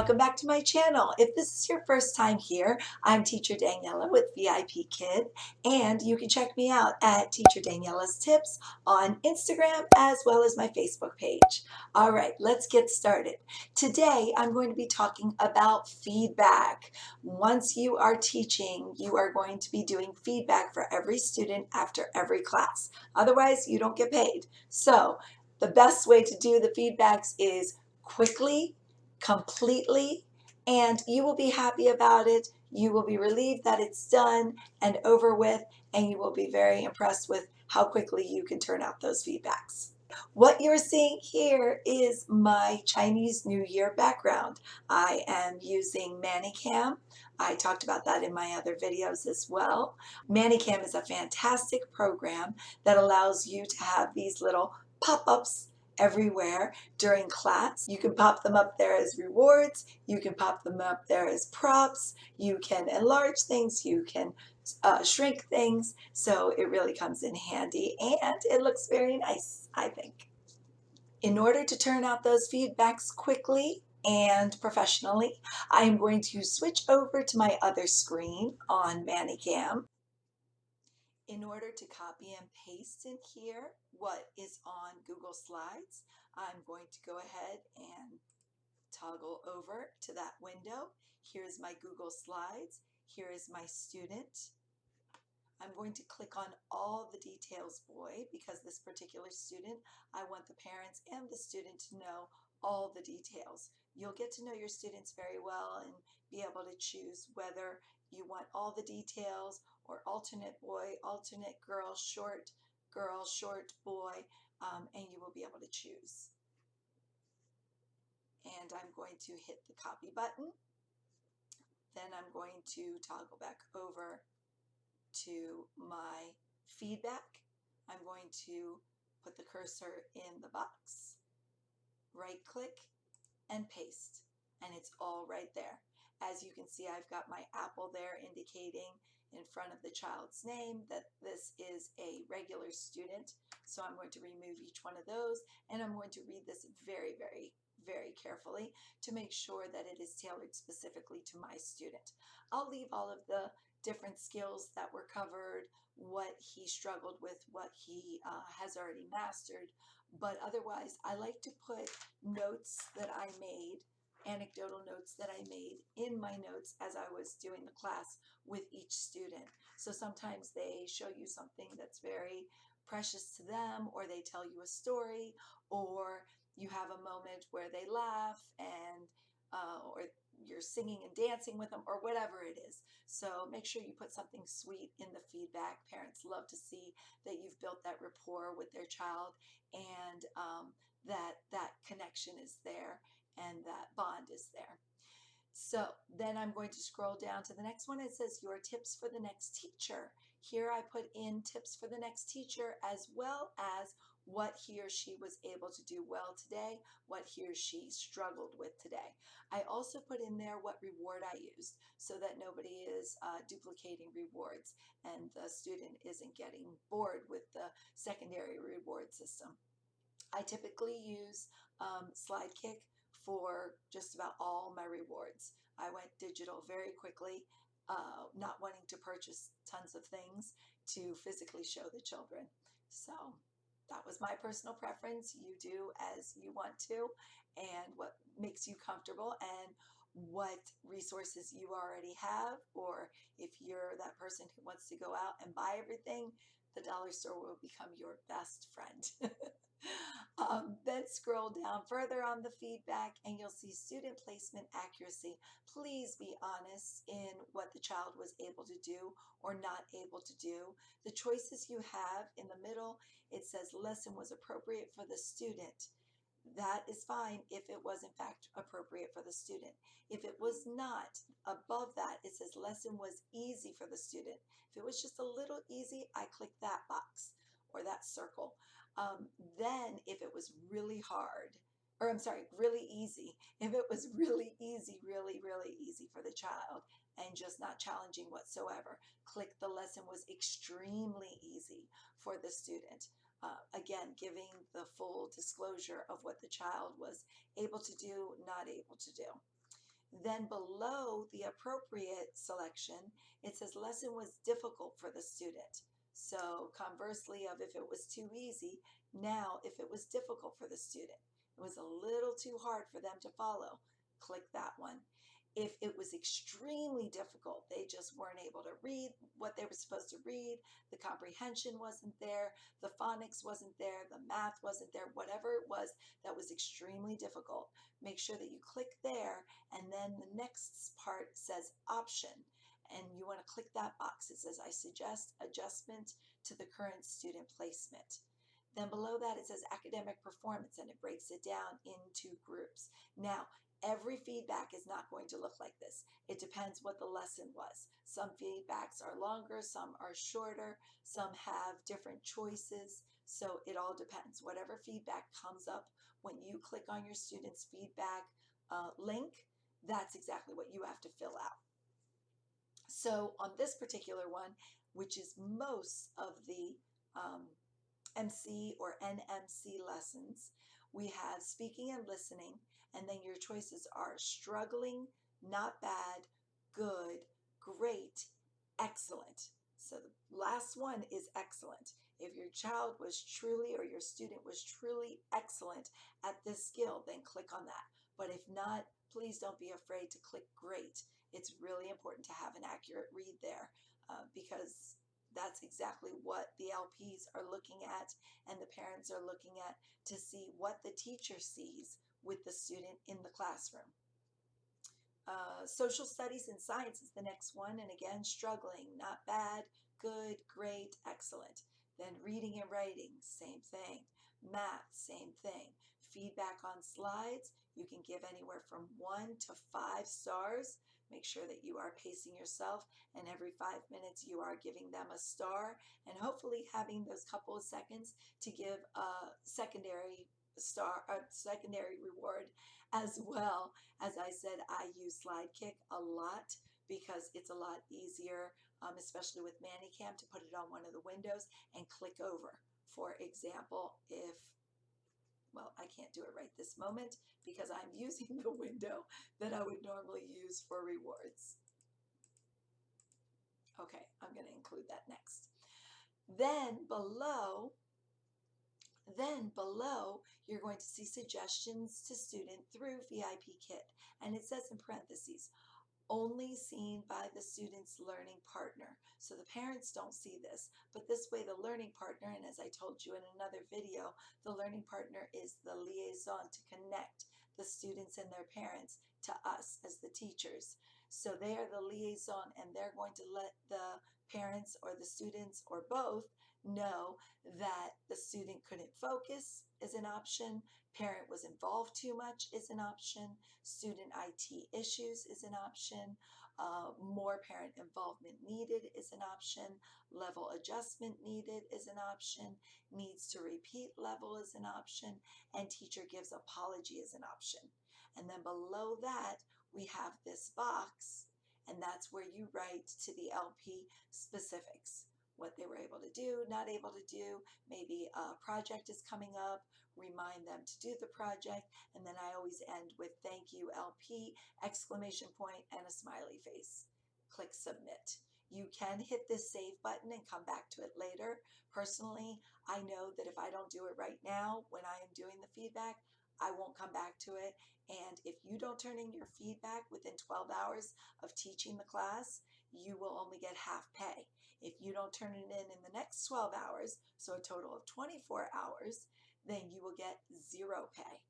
Welcome back to my channel. If this is your first time here, I'm Teacher Daniela with VIPKID, and you can check me out at Teacher Daniela's Tips on Instagram as well as my Facebook page. All right, let's get started. Today, I'm going to be talking about feedback. Once you are teaching, you are going to be doing feedback for every student after every class. Otherwise, you don't get paid. So the best way to do the feedbacks is quickly, completely, and you will be happy about it. You will be relieved that it's done and over with, and you will be very impressed with how quickly you can turn out those feedbacks. What you're seeing here is my Chinese New Year background. I am using ManyCam. I talked about that in my other videos as well. ManyCam is a fantastic program that allows you to have these little pop-ups everywhere during class. You can pop them up there as rewards, you can pop them up there as props, you can enlarge things, you can shrink things, so it really comes in handy and it looks very nice, I think. In order to turn out those feedbacks quickly and professionally, I am going to switch over to my other screen on ManyCam. In order to copy and paste in here what is on Google Slides, I'm going to go ahead and toggle over to that window. Here's my Google Slides. Here is my student. I'm going to click on all the details boy because this particular student, I want the parents and the student to know all the details. You'll get to know your students very well and be able to choose whether you want all the details or alternate boy, alternate girl, short boy, and you will be able to choose. And I'm going to hit the copy button. Then I'm going to toggle back over to my feedback. I'm going to put the cursor in the box, right click, and paste, and it's all right there. As you can see, I've got my apple there indicating in front of the child's name that this is a regular student. So I'm going to remove each one of those, and I'm going to read this very, very, very carefully to make sure that it is tailored specifically to my student. I'll leave all of the different skills that were covered, what he struggled with, what he has already mastered, but otherwise I like to put notes that I made, anecdotal notes that I made in my notes as I was doing the class with each student. So sometimes they show you something that's very precious to them, or they tell you a story, or you have a moment where they laugh and or you're singing and dancing with them, or whatever it is. So make sure you put something sweet in the feedback. Parents love to see that you've built that rapport with their child, and that connection is there and that bond is there. So then I'm going to scroll down to the next one. It says your tips for the next teacher. Here I put in tips for the next teacher as well as what he or she was able to do well today, what he or she struggled with today. I also put in there what reward I used so that nobody is duplicating rewards and the student isn't getting bored with the secondary reward system. I typically use SlideKick for just about all my rewards. I went digital very quickly, not wanting to purchase tons of things to physically show the children. So that was my personal preference. You do as you want to and what makes you comfortable and what resources you already have, or if you're that person who wants to go out and buy everything, the dollar store will become your best friend. Then scroll down further on the feedback and you'll see student placement accuracy. Please be honest in what the child was able to do or not able to do. The choices you have in the middle, it says lesson was appropriate for the student. That is fine if it was in fact appropriate for the student. If it was not, above that it says lesson was easy for the student. If it was just a little easy, I click that box or that circle. Then if it was really hard, or I'm sorry, really easy, if it was really easy, really, really easy for the child and just not challenging whatsoever, click the lesson was extremely easy for the student. Again, giving the full disclosure of what the child was able to do, not able to do. Then below the appropriate selection, it says lesson was difficult for the student. So conversely of if it was too easy, now if it was difficult for the student, it was a little too hard for them to follow, click that one. If it was extremely difficult, they just weren't able to read what they were supposed to read, the comprehension wasn't there, the phonics wasn't there, the math wasn't there, whatever it was that was extremely difficult, make sure that you click there, and then the next part says option, and you want to click that box. It says I suggest adjustment to the current student placement. Then below that it says academic performance, and it breaks it down into groups. Now, every feedback is not going to look like this. It depends what the lesson was. Some feedbacks are longer, some are shorter, some have different choices. So it all depends. Whatever feedback comes up when you click on your student's feedback link, that's exactly what you have to fill out. So on this particular one, which is most of the MC or NMC lessons, we have speaking and listening, and then your choices are struggling, not bad, good, great, excellent. So the last one is excellent. If your child was truly, or your student was truly excellent at this skill, then click on that. But if not, please don't be afraid to click great. It's really important to have an accurate read there because that's exactly what the LPs are looking at and the parents are looking at to see what the teacher sees with the student in the classroom. Social studies and science is the next one, and again, struggling, not bad, good, great, excellent. Then reading and writing, same thing. Math, same thing. Feedback on slides, you can give anywhere from 1 to 5 stars. Make sure that you are pacing yourself, and every 5 minutes you are giving them a star, and hopefully having those couple of seconds to give a secondary reward as well. As I said, I use SlideKick a lot because it's a lot easier, especially with ManyCam, to put it on one of the windows and click over. For example, if, well, I can't do it right this moment because I'm using the window that I would normally use for rewards. Okay, I'm going to include that next. Then below, you're going to see suggestions to student through VIPKID, and it says in parentheses, only seen by the student's learning partner. So the parents don't see this, but this way the learning partner, and as I told you in another video, the learning partner is the liaison to connect the students and their parents to us as the teachers. So they are the liaison, and they're going to let the parents or the students or both know that the student couldn't focus is an option, parent was involved too much is an option, student IT issues is an option, more parent involvement needed is an option, level adjustment needed is an option, needs to repeat level is an option, and teacher gives apology is an option. And then below that, we have this box, and that's where you write to the LP specifics. What they were able to do, not able to do, maybe a project is coming up, remind them to do the project, and then I always end with thank you LP, exclamation point, and a smiley face. Click submit. You can hit this save button and come back to it later. Personally, I know that if I don't do it right now when I am doing the feedback, I won't come back to it. And if you don't turn in your feedback within 12 hours of teaching the class, you will only get half pay. If you don't turn it in the next 12 hours, so a total of 24 hours, then you will get 0 pay.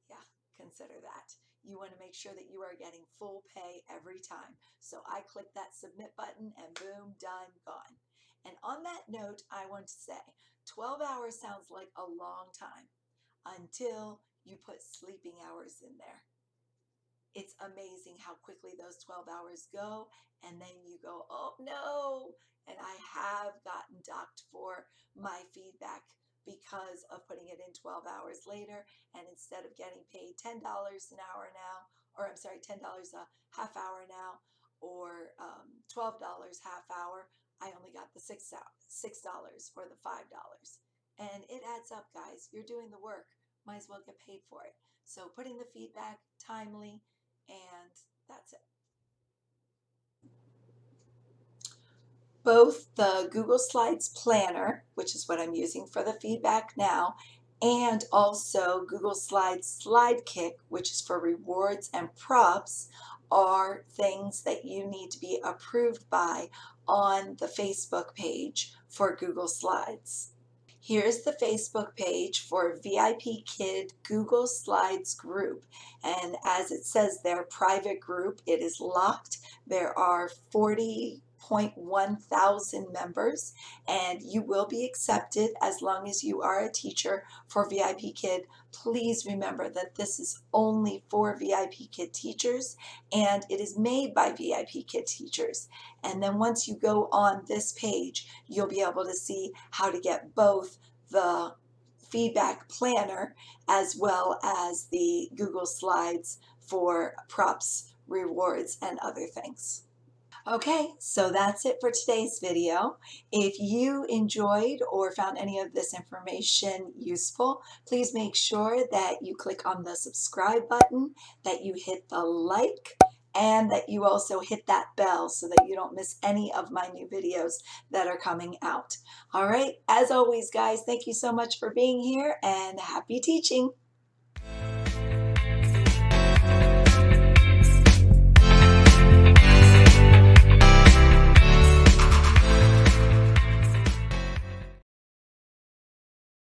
Yeah, consider that. You want to make sure that you are getting full pay every time. So I click that submit button and boom, done, gone. And on that note, I want to say 12 hours sounds like a long time until you put sleeping hours in there. It's amazing how quickly those 12 hours go, and then you go, oh no, and I have gotten docked for my feedback because of putting it in 12 hours later, and instead of getting paid $10 an hour now, or I'm sorry, $10 a half hour now, or $12 half hour, I only got the $6 or the $5. And it adds up, guys. You're doing the work. Might as well get paid for it. So putting the feedback timely, and that's it. Both the Google Slides Planner, which is what I'm using for the feedback now, and also Google Slides Slide Kick, which is for rewards and props, are things that you need to be approved by on the Facebook page for Google Slides. Here's the Facebook page for VIPKID Google Slides group, and as it says there, private group, it is locked. There are 40.1 thousand members, and you will be accepted as long as you are a teacher for VIPKID. Please remember that this is only for VIPKID teachers, and it is made by VIPKID teachers. And then once you go on this page, you'll be able to see how to get both the feedback planner as well as the Google Slides for props, rewards, and other things. Okay, so that's it for today's video. If you enjoyed or found any of this information useful, please make sure that you click on the subscribe button, that you hit the like, and that you also hit that bell so that you don't miss any of my new videos that are coming out. All right, as always, guys, thank you so much for being here and happy teaching.